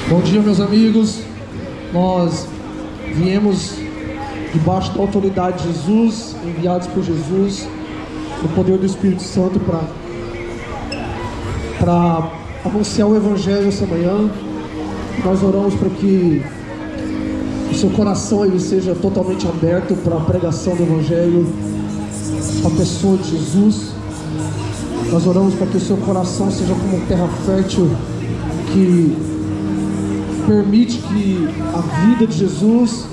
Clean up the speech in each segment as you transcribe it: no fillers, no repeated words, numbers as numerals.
Bom dia, meus amigos. Nós viemos debaixo da autoridade de Jesus, enviados por Jesus, no poder do Espírito Santo para anunciar o Evangelho essa manhã. Nós oramos para que o seu coração ele seja totalmente aberto para a pregação do Evangelho, para a pessoa de Jesus. Nós oramos para que o seu coração seja como terra fértil que permite que a vida de Jesus,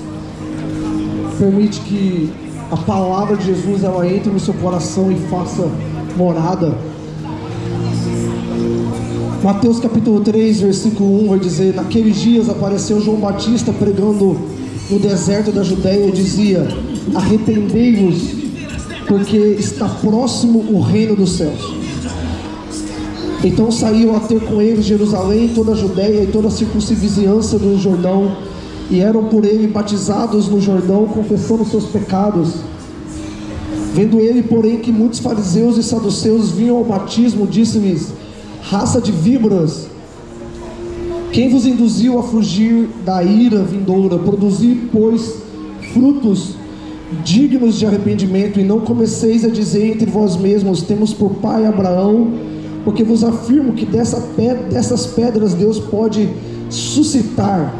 permite que a palavra de Jesus ela entre no seu coração e faça morada. Mateus capítulo 3, versículo 1 vai dizer: naqueles dias apareceu João Batista pregando no deserto da Judéia e dizia: arrependei-vos, porque está próximo o reino dos céus. Então saíam a ter com ele Jerusalém, toda a Judéia e toda a circunvizinhança do Jordão, e eram por ele batizados no Jordão, confessando seus pecados. Vendo ele, porém, que muitos fariseus e saduceus vinham ao batismo, disse-lhes: raça de víboras, quem vos induziu a fugir da ira vindoura? Produzi, pois, frutos dignos de arrependimento, e não comeceis a dizer entre vós mesmos: temos por pai Abraão, porque vos afirmo que dessas pedras Deus pode suscitar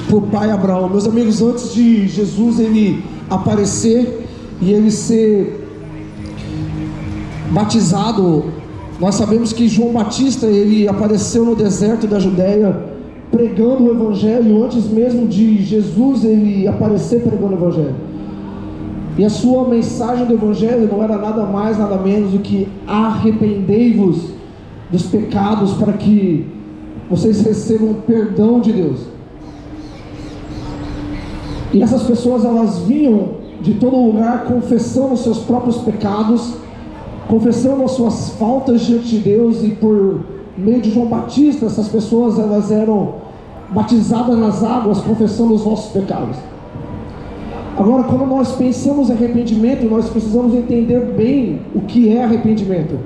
por pai Abraão. Meus amigos, antes de Jesus ele aparecer e ele ser batizado, nós sabemos que João Batista ele apareceu no deserto da Judéia pregando o Evangelho antes mesmo de Jesus ele aparecer pregando o Evangelho. E a sua mensagem do Evangelho não era nada mais, nada menos do que: arrependei-vos dos pecados para que vocês recebam perdão de Deus. E essas pessoas elas vinham de todo lugar confessando os seus próprios pecados, confessando as suas faltas diante de Deus, e por meio de João Batista essas pessoas elas eram batizadas nas águas confessando os nossos pecados. Agora, quando nós pensamos em arrependimento, nós precisamos entender bem o que é arrependimento,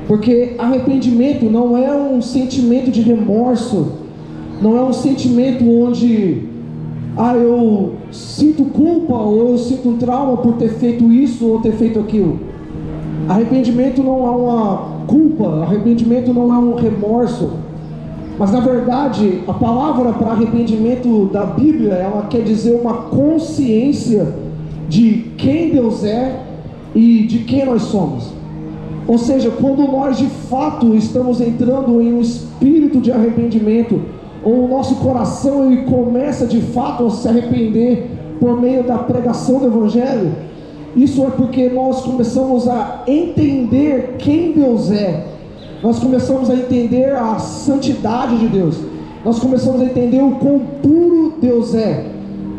porque arrependimento não é um sentimento de remorso, não é um sentimento onde eu sinto culpa ou eu sinto um trauma por ter feito isso ou ter feito aquilo. Arrependimento não é uma culpa, arrependimento não é um remorso, mas na verdade a palavra para arrependimento da Bíblia, ela quer dizer uma consciência de quem Deus é e de quem nós somos. Ou seja, quando nós de fato estamos entrando em um espírito de arrependimento, ou o nosso coração ele começa de fato a se arrepender por meio da pregação do Evangelho, isso é porque nós começamos a entender quem Deus é. Nós começamos a entender a santidade de Deus. Nós começamos a entender o quão puro Deus é.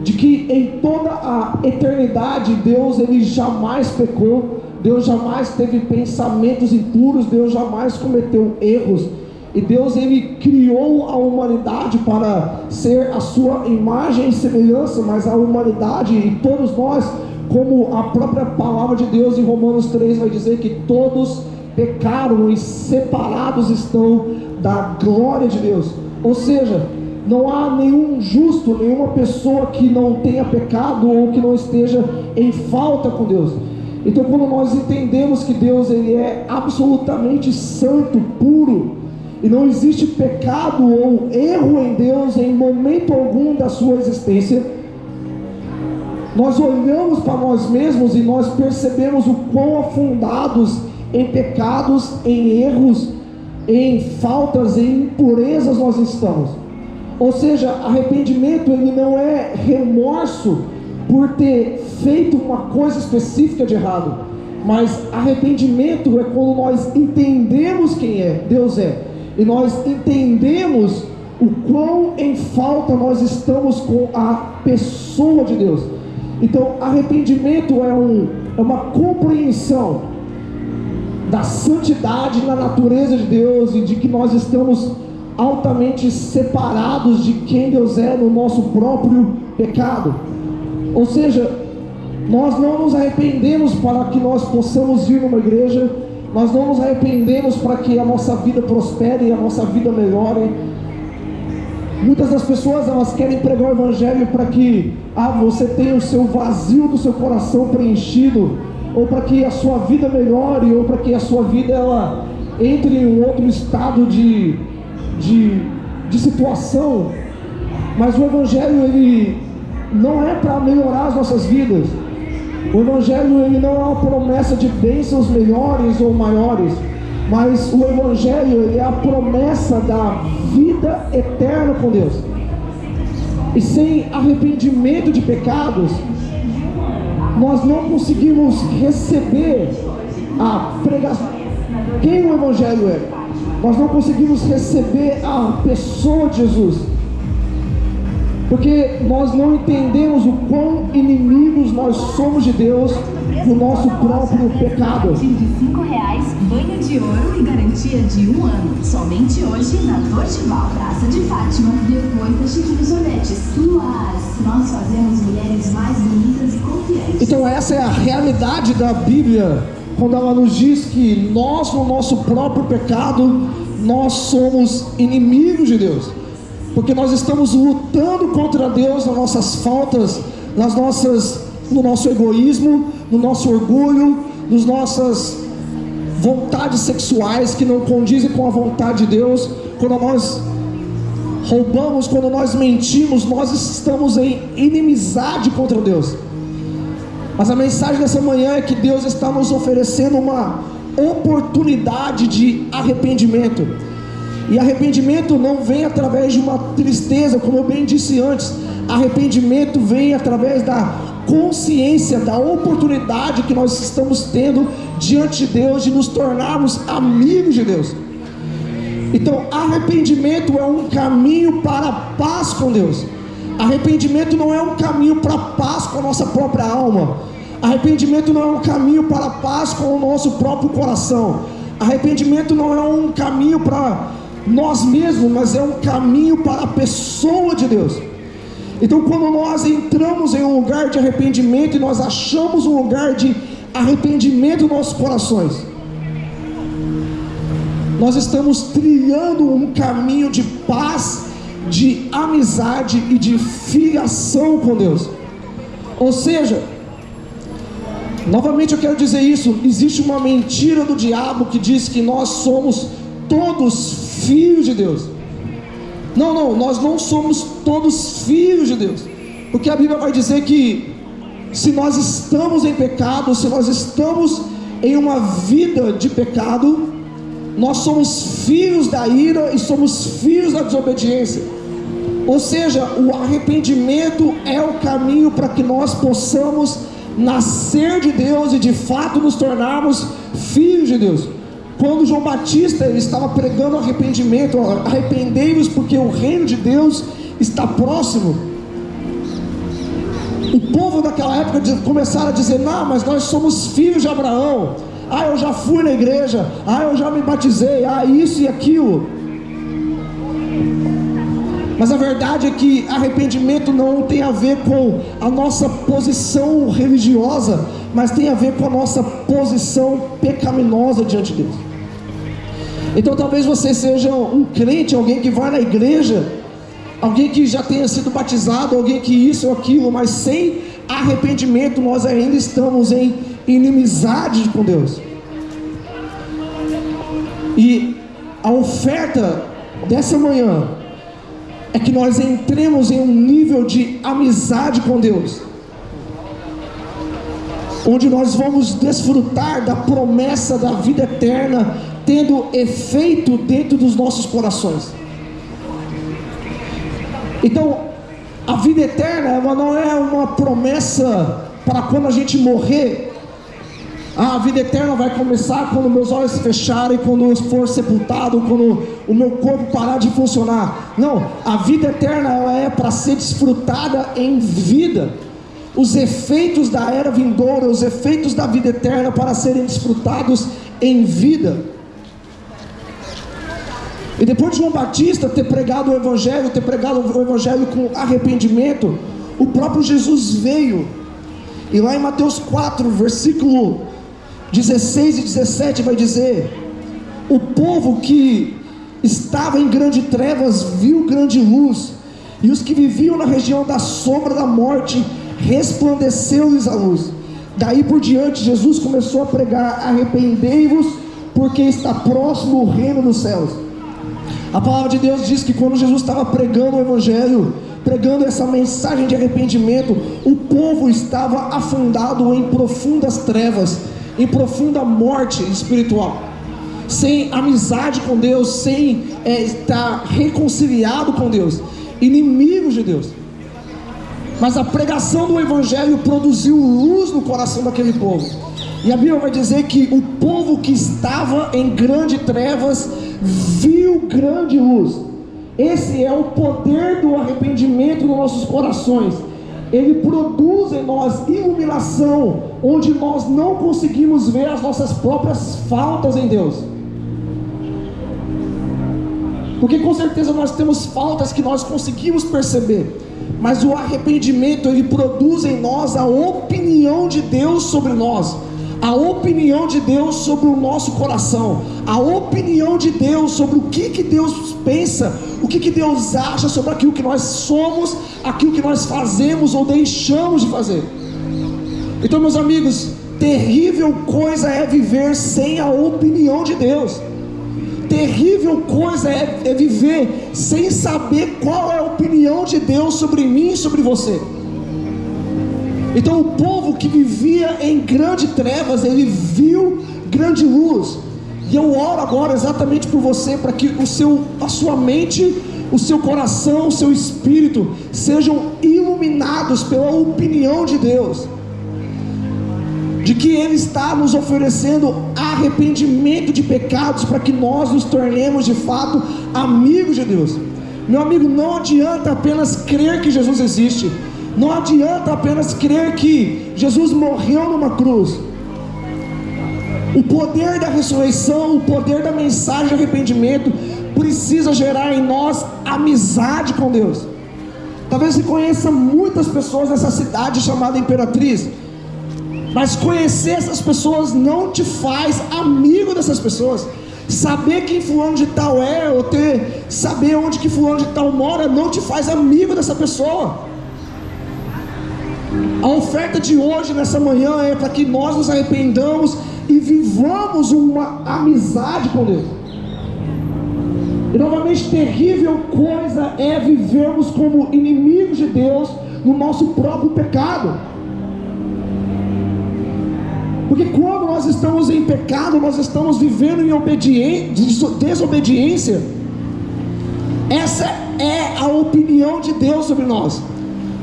De que em toda a eternidade Deus ele jamais pecou. Deus jamais teve pensamentos impuros. Deus jamais cometeu erros. E Deus ele criou a humanidade para ser a sua imagem e semelhança. Mas a humanidade e todos nós, como a própria palavra de Deus em Romanos 3 vai dizer, que todos pecaram e separados estão da glória de Deus. Ou seja, não há nenhum justo, nenhuma pessoa que não tenha pecado ou que não esteja em falta com Deus. Então, quando nós entendemos que Deus ele é absolutamente santo, puro, e não existe pecado ou erro em Deus em momento algum da sua existência, nós olhamos para nós mesmos e nós percebemos o quão afundados em pecados, em erros, em faltas, em impurezas nós estamos. Ou seja, arrependimento ele não é remorso por ter feito uma coisa específica de errado, mas arrependimento é quando nós entendemos quem Deus é, e nós entendemos o quão em falta nós estamos com a pessoa de Deus. Então, arrependimento é uma compreensão da santidade na natureza de Deus e de que nós estamos altamente separados de quem Deus é no nosso próprio pecado. Ou seja, nós não nos arrependemos para que nós possamos ir numa igreja, nós não nos arrependemos para que a nossa vida prospere e a nossa vida melhore, Muitas das pessoas, elas querem pregar o evangelho para que você tenha o seu vazio do seu coração preenchido, ou para que a sua vida melhore, ou para que a sua vida ela entre em um outro estado de situação. Mas o evangelho, ele não é para melhorar as nossas vidas. O evangelho, ele não é uma promessa de bênçãos melhores ou maiores, mas o evangelho, ele é a promessa da vida eterna com Deus. E sem arrependimento de pecados, nós não conseguimos receber a pregação. Quem o evangelho é? Nós não conseguimos receber a pessoa de Jesus, porque nós não entendemos o quão inimigos nós somos de Deus no nosso próprio pecado. De R$5, banho de ouro e garantia de 1 ano. Somente hoje na Dortival, Praça de Fátima, depois da Chiquinho Sorvetes. Mas nós fazemos mulheres mais bonitas e confiantes. Então essa é a realidade da Bíblia, quando ela nos diz que nós, no nosso próprio pecado, nós somos inimigos de Deus, porque nós estamos lutando contra Deus nas nossas faltas, no nosso egoísmo, no nosso orgulho, nas nossas vontades sexuais que não condizem com a vontade de Deus. Quando nós roubamos, quando nós mentimos, nós estamos em inimizade contra Deus. Mas a mensagem dessa manhã é que Deus está nos oferecendo uma oportunidade de arrependimento. E arrependimento não vem através de uma tristeza, como eu bem disse antes. Arrependimento vem através da consciência, da oportunidade que nós estamos tendo diante de Deus de nos tornarmos amigos de Deus. Então, arrependimento é um caminho para a paz com Deus. Arrependimento não é um caminho para a paz com a nossa própria alma. Arrependimento não é um caminho para a paz com o nosso próprio coração. Arrependimento não é um caminho para nós mesmos, mas é um caminho para a pessoa de Deus. Então, quando nós entramos em um lugar de arrependimento e nós achamos um lugar de arrependimento nos nossos corações, nós estamos trilhando um caminho de paz, de amizade e de filiação com Deus. Ou seja, novamente eu quero dizer isso: existe uma mentira do diabo que diz que nós somos todos filhos de Deus. Não, nós não somos todos filhos de Deus, porque a Bíblia vai dizer que se nós estamos em pecado, se nós estamos em uma vida de pecado, nós somos filhos da ira e somos filhos da desobediência. Ou seja, o arrependimento é o caminho para que nós possamos nascer de Deus e de fato nos tornarmos filhos de Deus. Quando João Batista estava pregando arrependimento, arrependei-vos porque o reino de Deus está próximo, o povo daquela época começaram a dizer: não, mas nós somos filhos de Abraão, eu já fui na igreja, eu já me batizei, isso e aquilo. Mas a verdade é que arrependimento não tem a ver com a nossa posição religiosa, mas tem a ver com a nossa posição pecaminosa diante de Deus. Então talvez você seja um crente, alguém que vai na igreja, alguém que já tenha sido batizado, alguém que isso ou aquilo, mas sem arrependimento nós ainda estamos em inimizade com Deus. E a oferta dessa manhã é que nós entremos em um nível de amizade com Deus, onde nós vamos desfrutar da promessa da vida eterna, tendo efeito dentro dos nossos corações. Então, a vida eterna, ela não é uma promessa para quando a gente morrer. A vida eterna vai começar quando meus olhos se fecharem, quando eu for sepultado, quando o meu corpo parar de funcionar. Não, a vida eterna ela é para ser desfrutada em vida. Os efeitos da era vindoura, os efeitos da vida eterna para serem desfrutados em vida. E depois de João Batista ter pregado o Evangelho, com arrependimento, o próprio Jesus veio. E lá em Mateus 4, versículo 16 e 17 vai dizer: o povo que estava em grande trevas viu grande luz, e os que viviam na região da sombra da morte, resplandeceu-lhes a luz. Daí por diante, Jesus começou a pregar: arrependei-vos, porque está próximo o reino dos céus. A palavra de Deus diz que quando Jesus estava pregando o Evangelho, pregando essa mensagem de arrependimento, o povo estava afundado em profundas trevas, em profunda morte espiritual, sem amizade com Deus, sem estar reconciliado com Deus, inimigos de Deus. Mas a pregação do Evangelho produziu luz no coração daquele povo, e a Bíblia vai dizer que o povo que estava em grande trevas viu grande luz. Esse é o poder do arrependimento nos nossos corações. Ele produz em nós iluminação, onde nós não conseguimos ver as nossas próprias faltas em Deus, porque com certeza nós temos faltas que nós conseguimos perceber, mas o arrependimento, ele produz em nós a opinião de Deus sobre nós, a opinião de Deus sobre o nosso coração, a opinião de Deus sobre o que Deus pensa, o que Deus acha sobre aquilo que nós somos, aquilo que nós fazemos ou deixamos de fazer. Então, meus amigos, terrível coisa é viver sem a opinião de Deus. Terrível coisa é viver sem saber qual é a opinião de Deus sobre mim e sobre você. Então o povo que vivia em grande trevas, ele viu grande luz. E eu oro agora exatamente por você, para que a sua mente, o seu coração, o seu espírito sejam iluminados pela opinião de Deus, de que Ele está nos oferecendo arrependimento de pecados, para que nós nos tornemos de fato amigos de Deus. Meu amigo, não adianta apenas crer que Jesus existe, não adianta apenas crer que Jesus morreu numa cruz. O poder da ressurreição, o poder da mensagem de arrependimento precisa gerar em nós amizade com Deus. Talvez você conheça muitas pessoas nessa cidade chamada Imperatriz, mas conhecer essas pessoas não te faz amigo dessas pessoas. Saber quem fulano de tal é, ou saber onde que fulano de tal mora, não te faz amigo dessa pessoa. A oferta de hoje, nessa manhã, é para que nós nos arrependamos e vivamos uma amizade com Deus. E novamente, terrível coisa é vivermos como inimigos de Deus no nosso próprio pecado. Porque quando nós estamos em pecado, nós estamos vivendo em desobediência. Essa é a opinião de Deus sobre nós.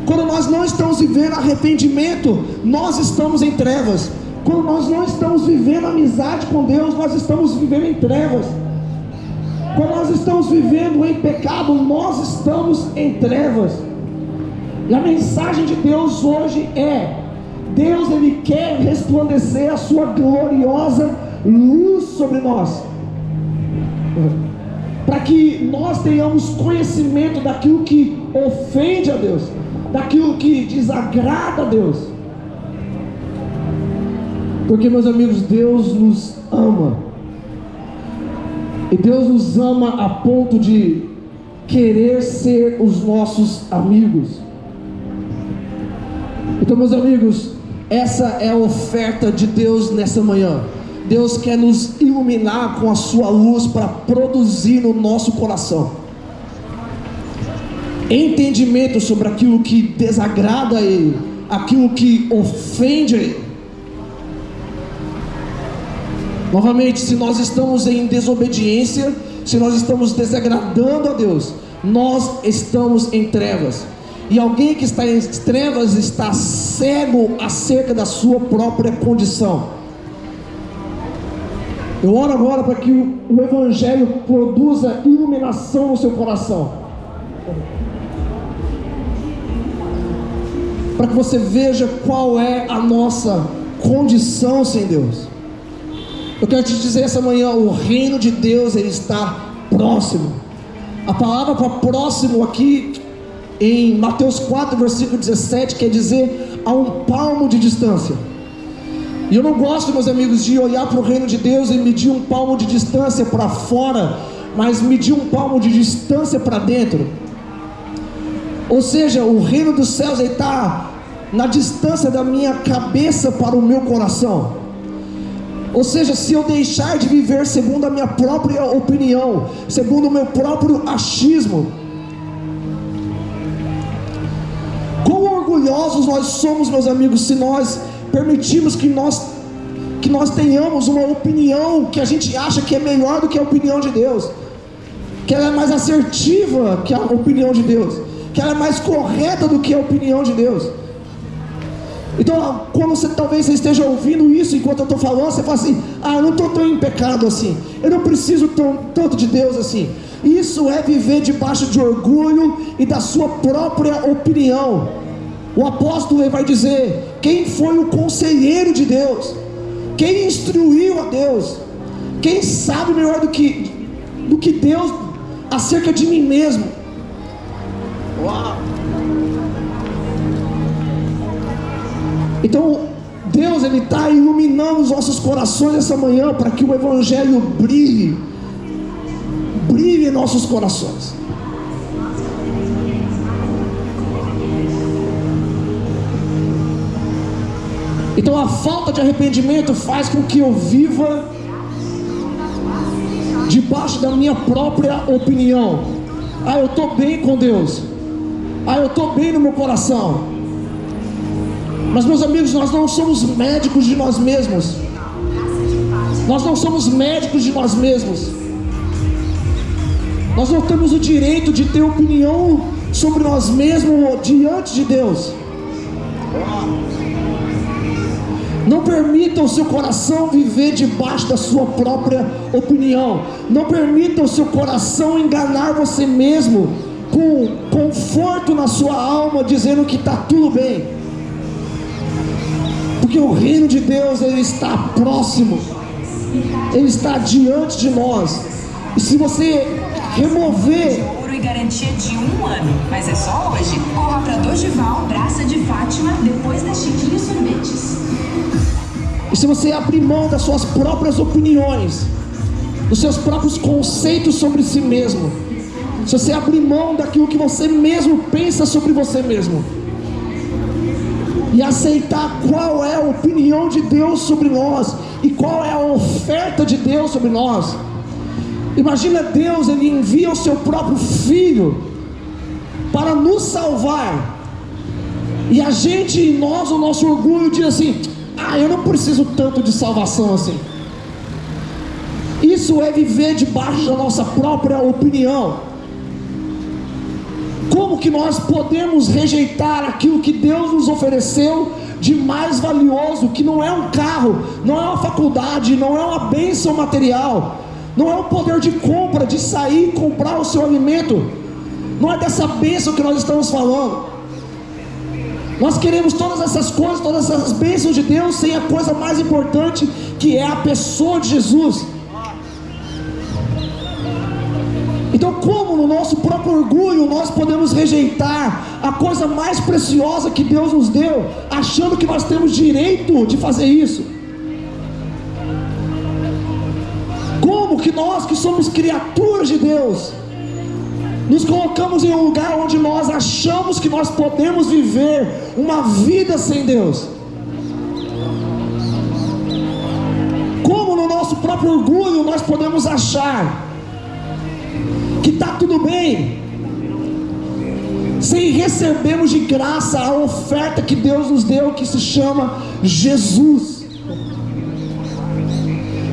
Quando nós não estamos vivendo arrependimento, nós estamos em trevas. Quando nós não estamos vivendo amizade com Deus, nós estamos vivendo em trevas. Quando nós estamos vivendo em pecado, nós estamos em trevas. E a mensagem de Deus hoje é: Deus, Ele quer resplandecer a sua gloriosa luz sobre nós, para que nós tenhamos conhecimento daquilo que ofende a Deus, daquilo que desagrada a Deus. Porque, meus amigos, Deus nos ama, e Deus nos ama a ponto de querer ser os nossos amigos. Então, meus amigos, essa é a oferta de Deus nessa manhã. Deus quer nos iluminar com a sua luz para produzir no nosso coração entendimento sobre aquilo que desagrada a Ele, aquilo que ofende a Ele. Novamente, se nós estamos em desobediência, se nós estamos desagradando a Deus, nós estamos em trevas. E alguém que está em trevas está cego acerca da sua própria condição. Eu oro agora para que o Evangelho produza iluminação no seu coração, para que você veja qual é a nossa condição sem Deus. Eu quero te dizer essa manhã: o reino de Deus, ele está próximo. A palavra para próximo aqui em Mateus 4, versículo 17, quer dizer a um palmo de distância. E eu não gosto, meus amigos, de olhar para o reino de Deus e medir um palmo de distância para fora, mas medir um palmo de distância para dentro. Ou seja, o reino dos céus está na distância da minha cabeça para o meu coração. Ou seja, se eu deixar de viver segundo a minha própria opinião, segundo o meu próprio achismo, quão orgulhosos nós somos, meus amigos, se nós permitirmos que nós tenhamos uma opinião que a gente acha que é melhor do que a opinião de Deus, que ela é mais assertiva que a opinião de Deus, que ela é mais correta do que a opinião de Deus. Então, quando talvez você esteja ouvindo isso enquanto eu estou falando, você fala assim: eu não estou tão em pecado assim, eu não preciso tanto de Deus assim. Isso é viver debaixo de orgulho e da sua própria opinião. O apóstolo vai dizer: quem foi o conselheiro de Deus? Quem instruiu a Deus? Quem sabe melhor do que Deus acerca de mim mesmo? Uau! Então Deus, Ele está iluminando os nossos corações essa manhã, para que o Evangelho brilhe em nossos corações. Então a falta de arrependimento faz com que eu viva debaixo da minha própria opinião. Eu estou bem com Deus, eu estou bem no meu coração. Mas, meus amigos, nós não somos médicos de nós mesmos. Nós não somos médicos de nós mesmos. Nós não temos o direito de ter opinião sobre nós mesmos diante de Deus. Não permita o seu coração viver debaixo da sua própria opinião. Não permita o seu coração enganar você mesmo com conforto na sua alma, dizendo que está tudo bem. Porque o reino de Deus, ele está próximo, ele está diante de nós. E se você remover ouro e garantia de 1 ano, mas é só hoje. Corra para Dorgival, Praça de Fátima, depois da Chiquinho Sorvetes. E se você abrir mão das suas próprias opiniões, dos seus próprios conceitos sobre si mesmo, se você abrir mão daquilo que você mesmo pensa sobre você mesmo, e aceitar qual é a opinião de Deus sobre nós, e qual é a oferta de Deus sobre nós. Imagina Deus, Ele envia o seu próprio Filho para nos salvar, e a gente, em nós, o nosso orgulho diz assim: eu não preciso tanto de salvação assim. Isso é viver debaixo da nossa própria opinião. Como que nós podemos rejeitar aquilo que Deus nos ofereceu de mais valioso, que não é um carro, não é uma faculdade, não é uma bênção material, não é um poder de compra, de sair e comprar o seu alimento? Não é dessa bênção que nós estamos falando. Nós queremos todas essas coisas, todas essas bênçãos de Deus, sem a coisa mais importante, que é a pessoa de Jesus. Então, como no nosso próprio orgulho nós podemos rejeitar a coisa mais preciosa que Deus nos deu, achando que nós temos direito de fazer isso? Como que nós, que somos criaturas de Deus, nos colocamos em um lugar onde nós achamos que nós podemos viver uma vida sem Deus? Como no nosso próprio orgulho nós podemos achar que está tudo bem, sem recebermos de graça a oferta que Deus nos deu, que se chama Jesus?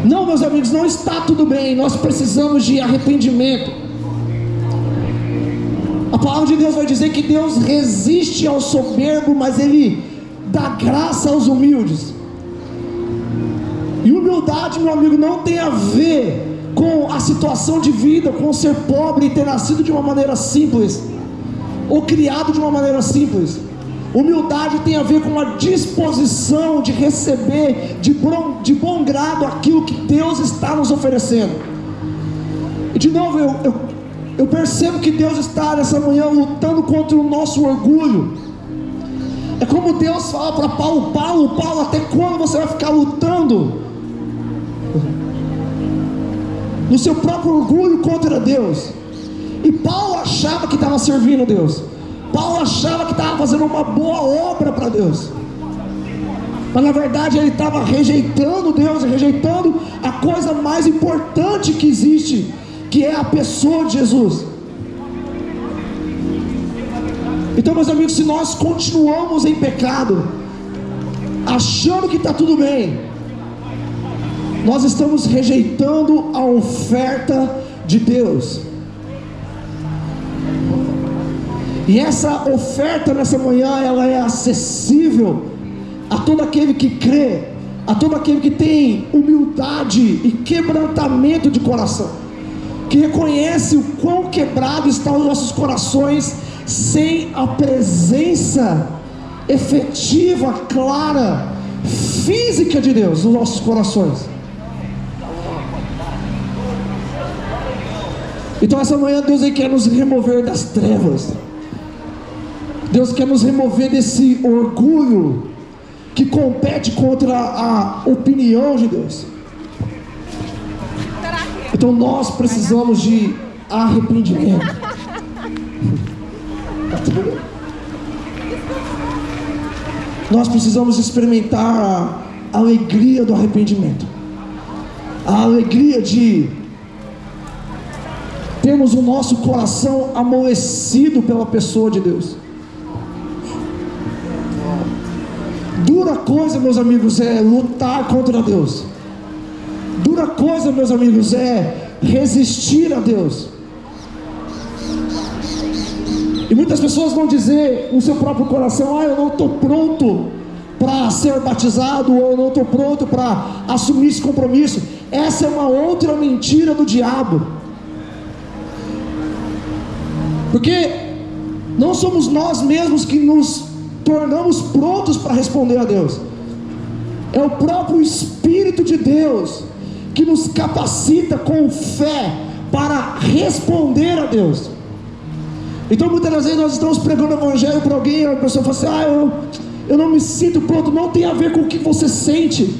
Não, meus amigos, não está tudo bem. Nós precisamos de arrependimento. A palavra de Deus vai dizer que Deus resiste ao soberbo, mas Ele dá graça aos humildes. E humildade, meu amigo, não tem a ver com a situação de vida, com ser pobre e ter nascido de uma maneira simples, ou criado de uma maneira simples. Humildade tem a ver com uma disposição de receber de bom grado aquilo que Deus está nos oferecendo. E de novo, eu percebo que Deus está nessa manhã lutando contra o nosso orgulho. É como Deus fala para Paulo: Paulo, até quando você vai ficar lutando no seu próprio orgulho contra Deus? E Paulo achava que estava servindo Deus. Paulo achava que estava fazendo uma boa obra para Deus, mas na verdade ele estava rejeitando Deus, rejeitando a coisa mais importante que existe, que é a pessoa de Jesus. Então, meus amigos, se nós continuamos em pecado, achando que está tudo bem, nós estamos rejeitando a oferta de Deus. E essa oferta nessa manhã, ela é acessível a todo aquele que crê, a todo aquele que tem humildade e quebrantamento de coração, que reconhece o quão quebrado estão os nossos corações sem a presença efetiva, clara, física de Deus nos nossos corações. Então essa manhã Deus quer nos remover das trevas. Deus quer nos remover desse orgulho que compete contra a opinião de Deus. Então nós precisamos de arrependimento. Nós precisamos experimentar a alegria do arrependimento, a alegria de termos o nosso coração amolecido pela pessoa de Deus. Dura coisa, meus amigos, é lutar contra Deus. Dura coisa, meus amigos, é resistir a Deus. E muitas pessoas vão dizer no seu próprio coração: eu não estou pronto para ser batizado, ou eu não estou pronto para assumir esse compromisso. Essa é uma outra mentira do diabo, porque não somos nós mesmos que nos tornamos prontos para responder a Deus. É o próprio Espírito de Deus que nos capacita com fé para responder a Deus. Então muitas das vezes nós estamos pregando o evangelho para alguém, e a pessoa fala assim: eu não me sinto pronto. Não tem a ver com o que você sente.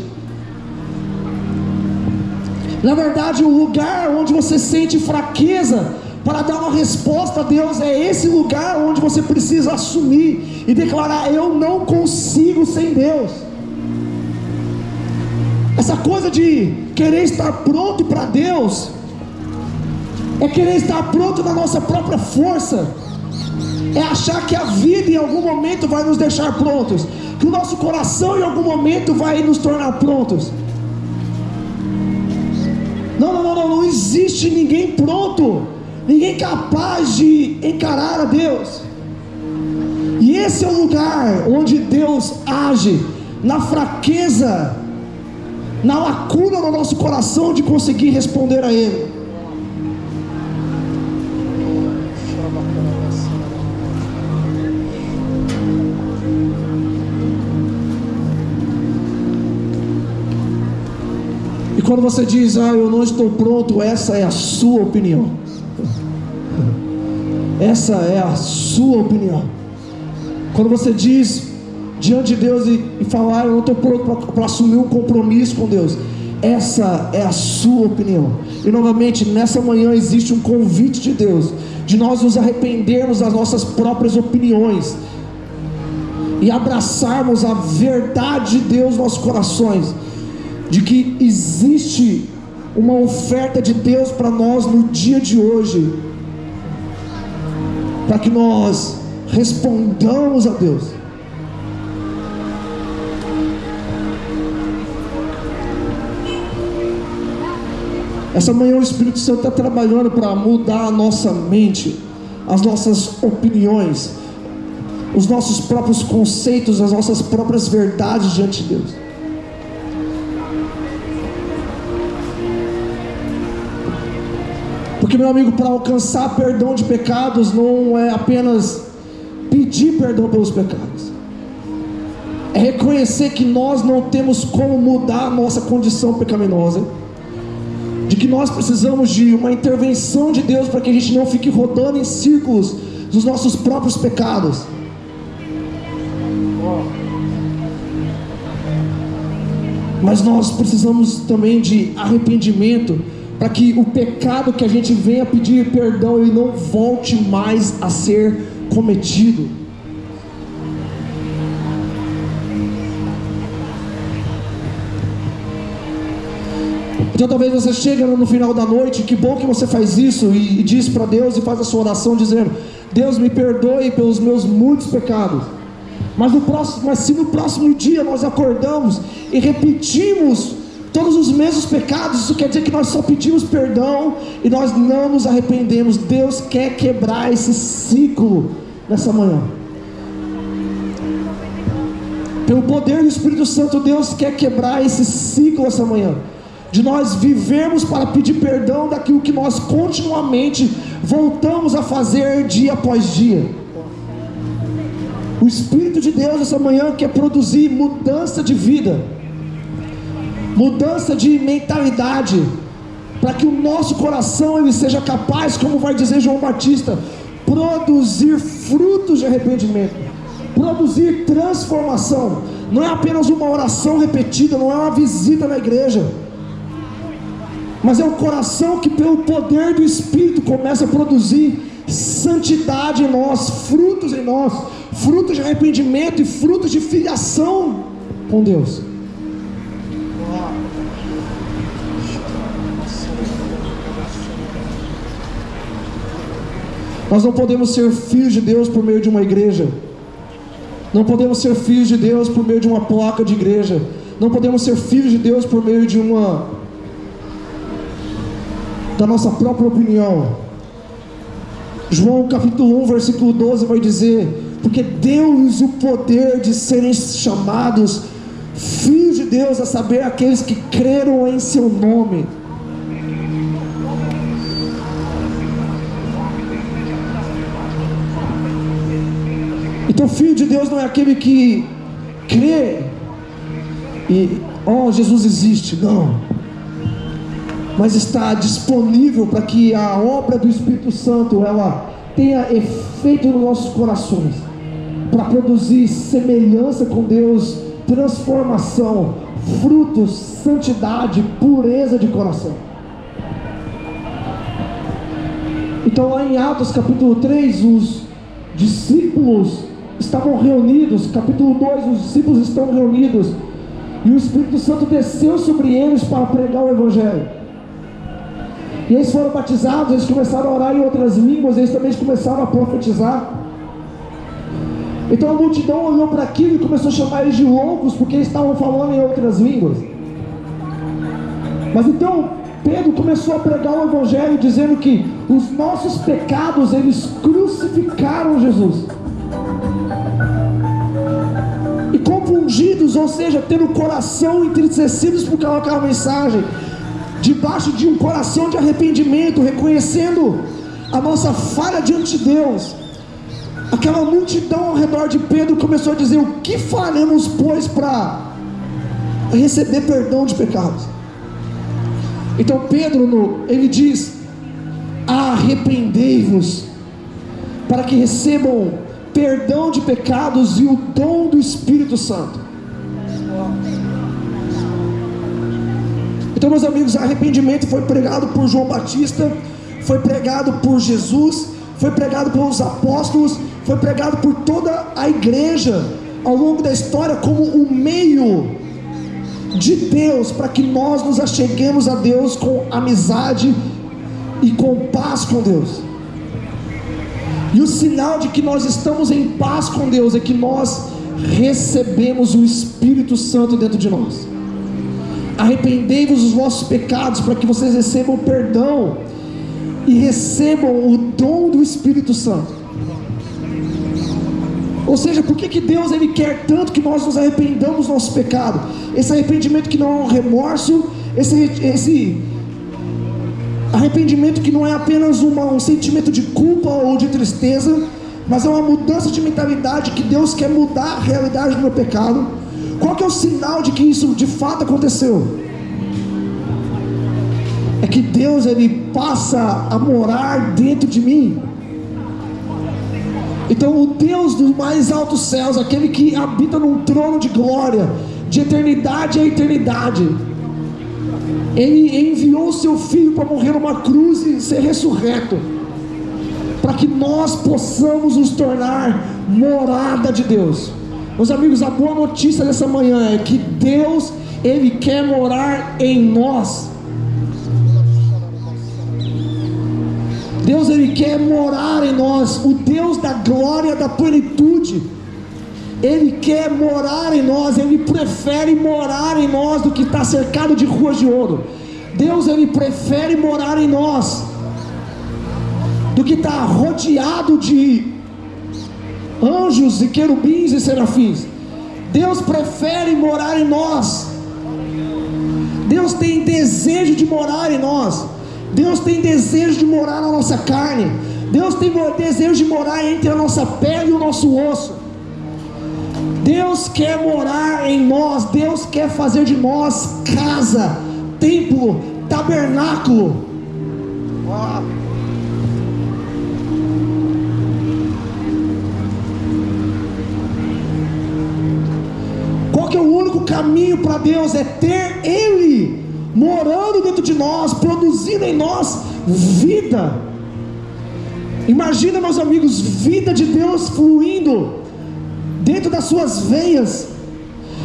Na verdade, o lugar onde você sente fraqueza para dar uma resposta a Deus, é esse lugar onde você precisa assumir e declarar: eu não consigo sem Deus. Essa coisa de querer estar pronto para Deus é querer estar pronto na nossa própria força, é achar que a vida em algum momento vai nos deixar prontos, que o nosso coração em algum momento vai nos tornar prontos. Não existe ninguém pronto, ninguém capaz de encarar a Deus. E esse é o lugar onde Deus age, na fraqueza, na lacuna no nosso coração de conseguir responder a Ele. E quando você diz: eu não estou pronto, essa é a sua opinião. Essa é a sua opinião. Quando você diz diante de Deus e falar: eu não estou pronto para assumir um compromisso com Deus, essa é a sua opinião. E novamente, nessa manhã existe um convite de Deus, de nós nos arrependermos das nossas próprias opiniões e abraçarmos a verdade de Deus nos nossos corações, de que existe uma oferta de Deus para nós no dia de hoje, para que nós respondamos a Deus. Essa manhã o Espírito Santo está trabalhando para mudar a nossa mente, as nossas opiniões, os nossos próprios conceitos, as nossas próprias verdades diante de Deus. Porque, meu amigo, para alcançar perdão de pecados não é apenas pedir perdão pelos pecados, é reconhecer que nós não temos como mudar a nossa condição pecaminosa, de que nós precisamos de uma intervenção de Deus para que a gente não fique rodando em círculos dos nossos próprios pecados. Mas nós precisamos também de arrependimento, para que o pecado que a gente venha pedir perdão, ele não volte mais a ser cometido. Então talvez você chegue no final da noite, que bom que você faz isso, e diz para Deus e faz a sua oração dizendo: Deus, me perdoe pelos meus muitos pecados. Mas se no próximo dia nós acordamos e repetimos todos os mesmos pecados, isso quer dizer que nós só pedimos perdão e nós não nos arrependemos. Deus quer quebrar esse ciclo nessa manhã. Pelo poder do Espírito Santo, Deus quer quebrar esse ciclo essa manhã, de nós vivermos para pedir perdão daquilo que nós continuamente voltamos a fazer dia após dia. O Espírito de Deus essa manhã quer produzir mudança de vida, mudança de mentalidade, para que o nosso coração ele seja capaz, como vai dizer João Batista, produzir frutos de arrependimento, produzir transformação. Não é apenas uma oração repetida, não é uma visita na igreja, mas é um coração que pelo poder do Espírito começa a produzir santidade em nós, frutos em nós, frutos de arrependimento e frutos de filiação com Deus. Nós não podemos ser filhos de Deus por meio de uma igreja, não podemos ser filhos de Deus por meio de uma placa de igreja, não podemos ser filhos de Deus por meio de da nossa própria opinião. João capítulo 1 versículo 12 vai dizer: porque deu-lhes o poder de serem chamados filhos de Deus, a saber, aqueles que creram em seu nome. Então filho de Deus não é aquele que crê e Jesus existe, não, mas está disponível para que a obra do Espírito Santo ela tenha efeito nos nossos corações, para produzir semelhança com Deus, transformação, frutos, santidade, pureza de coração. Então lá em Atos capítulo 3, os discípulos estavam reunidos, capítulo 2, os discípulos estão reunidos, e o Espírito Santo desceu sobre eles para pregar o Evangelho, e eles foram batizados, eles começaram a orar em outras línguas, eles também começaram a profetizar. Então a multidão olhou para aquilo e começou a chamar eles de loucos, porque eles estavam falando em outras línguas. Mas então Pedro começou a pregar o Evangelho, dizendo que os nossos pecados, eles crucificaram Jesus. E confundidos, ou seja, tendo o coração entristecidos por aquela mensagem, debaixo de um coração de arrependimento, reconhecendo a nossa falha diante de Deus, aquela multidão ao redor de Pedro começou a dizer: o que faremos, pois, para receber perdão de pecados? Então Pedro, ele diz: arrependei-vos, para que recebam perdão de pecados e o dom do Espírito Santo. Então, meus amigos, arrependimento foi pregado por João Batista, foi pregado por Jesus, foi pregado pelos apóstolos, foi pregado por toda a igreja ao longo da história como um meio de Deus para que nós nos acheguemos a Deus com amizade e com paz com Deus. E o sinal de que nós estamos em paz com Deus é que nós recebemos o Espírito Santo dentro de nós. Arrependei-vos dos vossos pecados, para que vocês recebam perdão e recebam o dom do Espírito Santo. Ou seja, por que Deus ele quer tanto que nós nos arrependamos dos nossos pecados? Esse arrependimento que não é um remorso, esse arrependimento que não é apenas um sentimento de culpa ou de tristeza, mas é uma mudança de mentalidade, que Deus quer mudar a realidade do meu pecado. Qual que é o sinal de que isso de fato aconteceu? É que Deus ele passa a morar dentro de mim. Então o Deus dos mais altos céus, aquele que habita num trono de glória, de eternidade a eternidade, Ele enviou o seu Filho para morrer numa cruz e ser ressurreto. para que nós possamos nos tornar morada de Deus. Meus amigos, a boa notícia dessa manhã é que Deus, Ele quer morar em nós. Deus, Ele quer morar em nós. O Deus da glória, da plenitude, Ele quer morar em nós. Ele prefere morar em nós do que estar cercado de ruas de ouro. Deus, Ele prefere morar em nós do que estar rodeado de anjos e querubins e serafins. Deus prefere morar em nós. Deus tem desejo de morar em nós. Deus tem desejo de morar na nossa carne. Deus tem desejo de morar entre a nossa pele e o nosso osso. Deus quer morar em nós. Deus quer fazer de nós casa, templo, tabernáculo. Qual que é o único caminho para Deus? É ter Ele morando dentro de nós, produzindo em nós vida. Imagina, meus amigos, vida de Deus fluindo dentro das suas veias,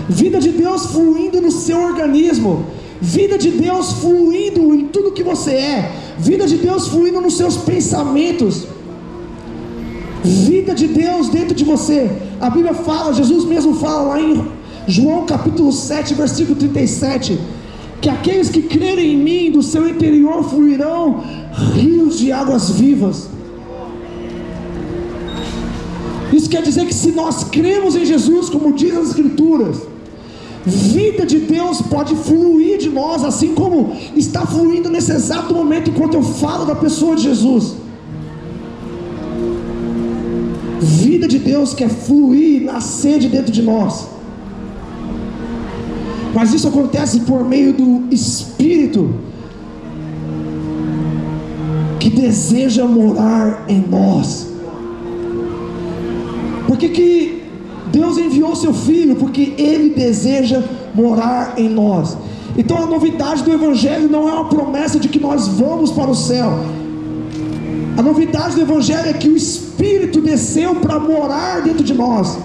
vida de Deus fluindo no seu organismo, vida de Deus fluindo em tudo que você é, vida de Deus fluindo nos seus pensamentos, vida de Deus dentro de você. A Bíblia fala, Jesus mesmo fala lá em João capítulo 7, versículo 37, que aqueles que crerem em mim, do seu interior fluirão rios de águas vivas. Isso quer dizer que se nós cremos em Jesus, como diz as Escrituras, vida de Deus pode fluir de nós, assim como está fluindo nesse exato momento enquanto eu falo da pessoa de Jesus. Vida de Deus quer fluir, nascer de dentro de nós. Mas isso acontece por meio do Espírito que deseja morar em nós. Por que Deus enviou seu Filho? Porque Ele deseja morar em nós. Então a novidade do Evangelho não é uma promessa de que nós vamos para o céu. A novidade do Evangelho é que o Espírito desceu para morar dentro de nós.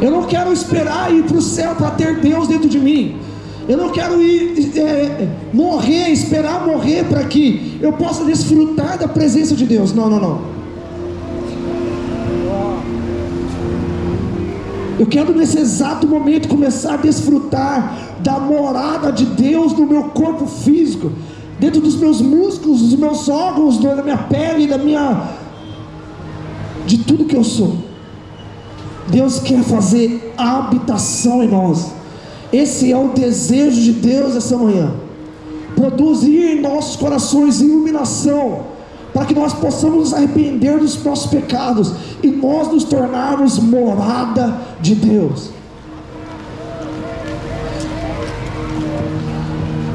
Eu não quero esperar ir para o céu para ter Deus dentro de mim. Eu não quero morrer, esperar morrer para que eu possa desfrutar da presença de Deus. Não. Eu quero nesse exato momento começar a desfrutar da morada de Deus no meu corpo físico, dentro dos meus músculos, dos meus órgãos, da minha pele, de tudo que eu sou. Deus quer fazer habitação em nós. Esse é o desejo de Deus essa manhã. Produzir em nossos corações iluminação, para que nós possamos nos arrepender dos nossos pecados e nós nos tornarmos morada de Deus.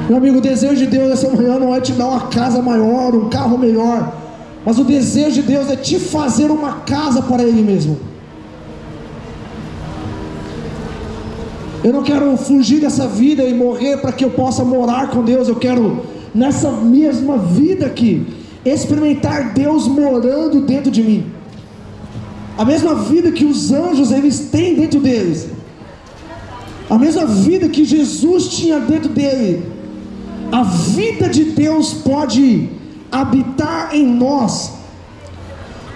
Meu amigo, o desejo de Deus essa manhã não é te dar uma casa maior, um carro melhor, mas o desejo de Deus é te fazer uma casa para Ele mesmo. Eu não quero fugir dessa vida e morrer para que eu possa morar com Deus. Eu quero, nessa mesma vida aqui, experimentar Deus morando dentro de mim. A mesma vida que os anjos eles têm dentro deles, a mesma vida que Jesus tinha dentro dele. A vida de Deus pode habitar em nós,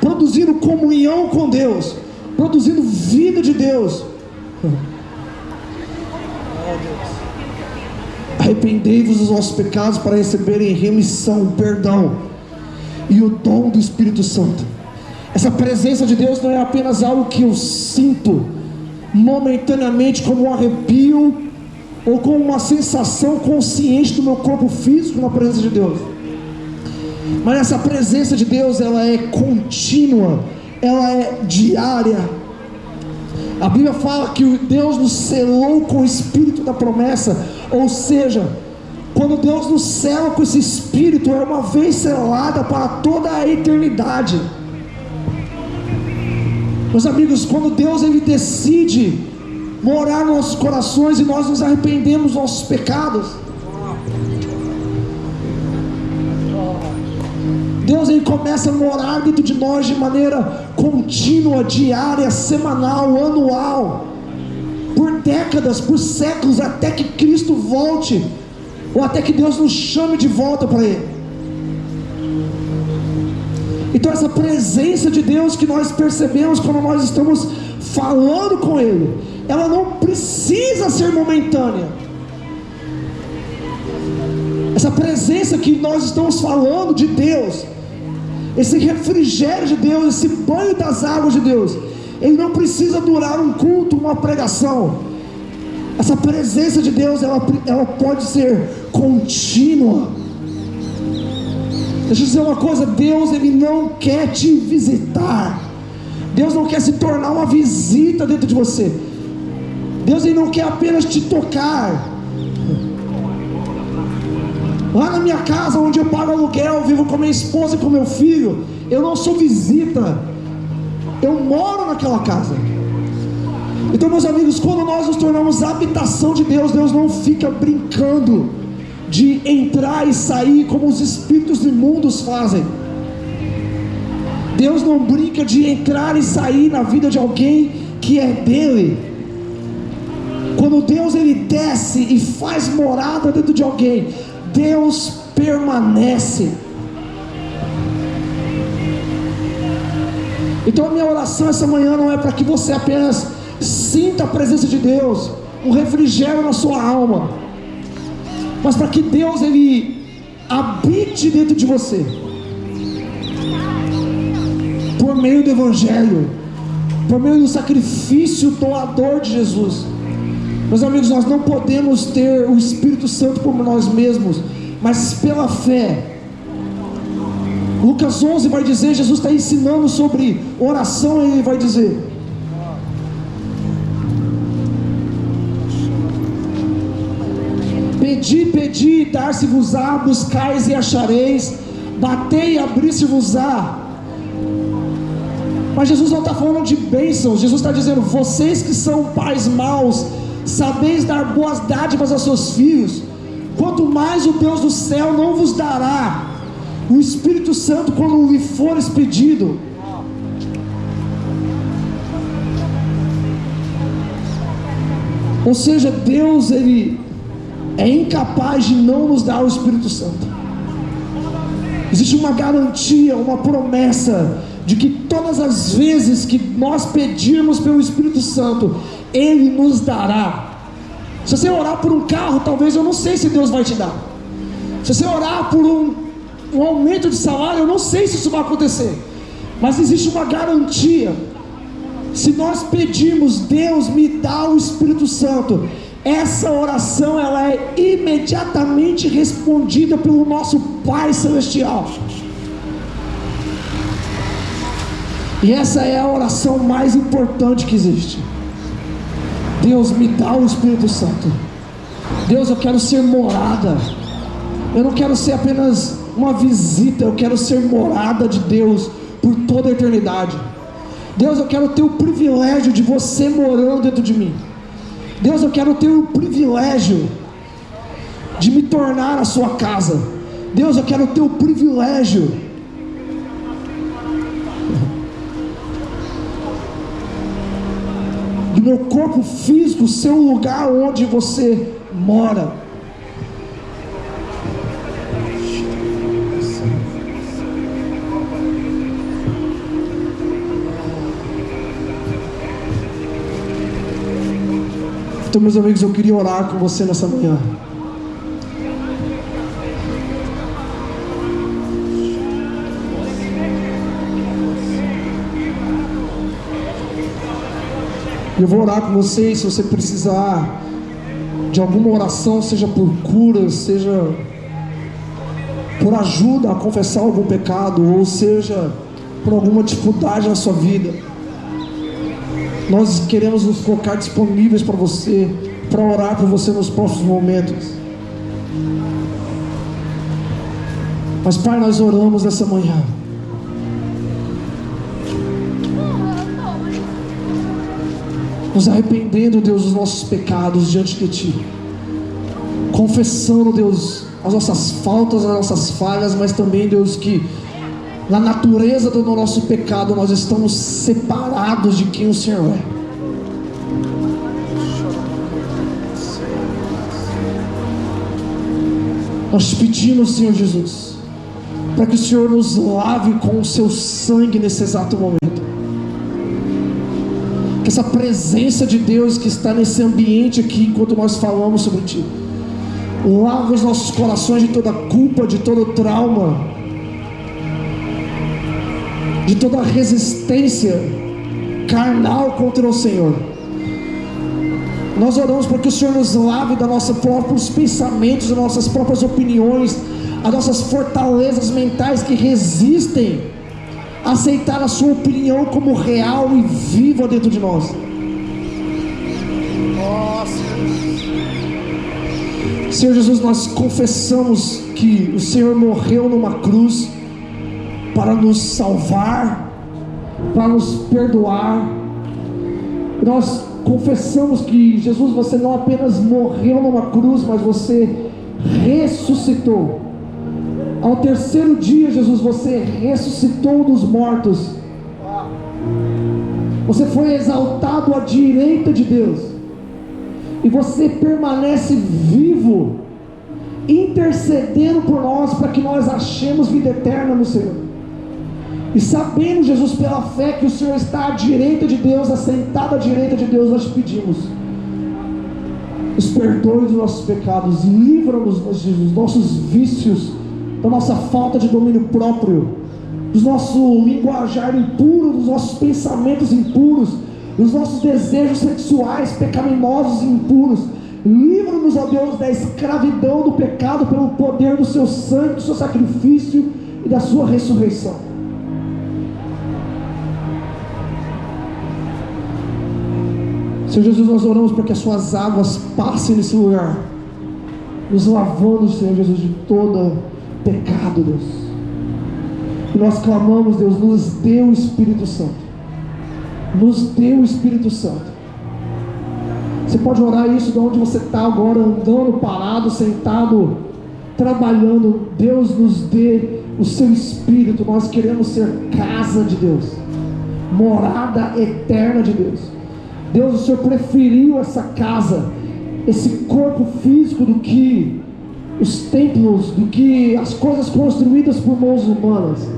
produzindo comunhão com Deus, produzindo vida de Deus. Arrependei-vos dos vossos pecados para receberem remissão, perdão e o dom do Espírito Santo. Essa presença de Deus não é apenas algo que eu sinto momentaneamente como um arrepio ou como uma sensação consciente do meu corpo físico na presença de Deus, mas essa presença de Deus ela é contínua, ela é diária. A Bíblia fala que Deus nos selou com o Espírito da promessa, ou seja, quando Deus nos sela com esse Espírito, é uma vez selada para toda a eternidade. Meus amigos, quando Deus ele decide morar nos nossos corações e nós nos arrependemos dos nossos pecados, Deus, Ele começa a morar dentro de nós de maneira contínua, diária, semanal, anual, por décadas, por séculos, até que Cristo volte, ou até que Deus nos chame de volta para Ele. Então essa presença de Deus que nós percebemos quando nós estamos falando com Ele, ela não precisa ser momentânea. Essa presença que nós estamos falando de Deus, esse refrigério de Deus, esse banho das águas de Deus, ele não precisa durar um culto, uma pregação. Essa presença de Deus, ela pode ser contínua. Deixa eu dizer uma coisa: Deus, Ele não quer te visitar. Deus não quer se tornar uma visita dentro de você. Deus, Ele não quer apenas te tocar. Lá na minha casa, onde eu pago aluguel, vivo com minha esposa e com meu filho, eu não sou visita, eu moro naquela casa. Então, meus amigos, quando nós nos tornamos a habitação de Deus, Deus não fica brincando de entrar e sair como os espíritos imundos fazem. Deus não brinca de entrar e sair na vida de alguém que é dele. Quando Deus, Ele desce e faz morada dentro de alguém, Deus permanece. Então a minha oração essa manhã não é para que você apenas sinta a presença de Deus, um refrigério na sua alma, mas para que Deus, Ele habite dentro de você, por meio do Evangelho, por meio do sacrifício doador de Jesus. Meus amigos, nós não podemos ter o Espírito Santo por nós mesmos, mas pela fé. Lucas 11 vai dizer, Jesus está ensinando sobre oração, e Ele vai dizer: pedi, pedi, dar-se-vos-á, buscais e achareis, batei e abrir-se-vos-á. Mas Jesus não está falando de bênçãos. Jesus está dizendo: vocês que são pais maus, sabeis dar boas dádivas aos seus filhos, quanto mais o Deus do céu não vos dará o Espírito Santo quando lhe for expedido. Ou seja, Deus, Ele é incapaz de não nos dar o Espírito Santo. Existe uma garantia, uma promessa de que todas as vezes que nós pedirmos pelo Espírito Santo, Ele nos dará. Se você orar por um carro, talvez, eu não sei se Deus vai te dar. Se você orar por um aumento de salário, eu não sei se isso vai acontecer. Mas existe uma garantia. Se nós pedirmos, Deus me dá o Espírito Santo, essa oração, ela é imediatamente respondida pelo nosso Pai Celestial. E essa é a oração mais importante que existe. Deus, me dá o Espírito Santo. Deus, eu quero ser morada. Eu não quero ser apenas uma visita, eu quero ser morada de Deus por toda a eternidade. Deus, eu quero ter o privilégio de você morando dentro de mim. Deus, eu quero ter o privilégio de me tornar a sua casa. Deus, eu quero ter o privilégio do meu corpo físico ser o lugar onde você mora. Então, meus amigos, eu queria orar com você nessa manhã. Eu vou orar com você, e se você precisar de alguma oração, seja por cura, seja por ajuda a confessar algum pecado, ou seja por alguma dificuldade na sua vida, nós queremos nos colocar disponíveis para você, para orar por você nos próximos momentos. Mas, Pai, nós oramos nessa manhã, nos arrependendo, Deus, dos nossos pecados diante de Ti, confessando, Deus, as nossas faltas, as nossas falhas, mas também, Deus, que na natureza do nosso pecado, nós estamos separados de quem o Senhor é. Nós pedimos, Senhor Jesus, para que o Senhor nos lave com o seu sangue nesse exato momento. Que essa presença de Deus que está nesse ambiente aqui, enquanto nós falamos sobre Ti, lave os nossos corações de toda culpa, de todo trauma, de toda resistência carnal contra o Senhor. Nós oramos para que o Senhor nos lave dos nossos próprios pensamentos, das nossas próprias opiniões, as nossas fortalezas mentais que resistem a aceitar a sua opinião como real e viva dentro de nós. Senhor Jesus, nós confessamos que o Senhor morreu numa cruz para nos salvar, para nos perdoar. Nós confessamos que, Jesus, você não apenas morreu numa cruz, mas você ressuscitou. Ao terceiro dia, Jesus, você ressuscitou dos mortos. Você foi exaltado à direita de Deus, e você permanece vivo, intercedendo por nós, para que nós achemos vida eterna no Senhor. E sabendo, Jesus, pela fé que o Senhor está à direita de Deus, assentado à direita de Deus, nós te pedimos: nos perdoe dos nossos pecados, livra-nos, Jesus, dos nossos vícios, da nossa falta de domínio próprio, do nosso linguajar impuro, dos nossos pensamentos impuros, dos nossos desejos sexuais pecaminosos e impuros. Livra-nos, ó Deus, da escravidão do pecado pelo poder do seu sangue, do seu sacrifício e da sua ressurreição. Senhor Jesus, nós oramos para que as suas águas passem nesse lugar, nos lavando, Senhor Jesus, de todo pecado, Deus. E nós clamamos, Deus, nos dê o Espírito Santo. Nos dê o Espírito Santo. Você pode orar isso de onde você está agora, andando, parado, sentado, trabalhando. Deus, nos dê o seu Espírito. Nós queremos ser casa de Deus, morada eterna de Deus. Deus, o Senhor preferiu essa casa, esse corpo físico, do que os templos, do que as coisas construídas por mãos humanas.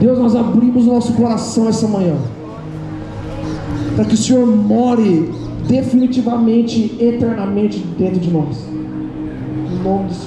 Deus, nós abrimos o nosso coração essa manhã, para que o Senhor more definitivamente, eternamente dentro de nós. Em nome do Senhor.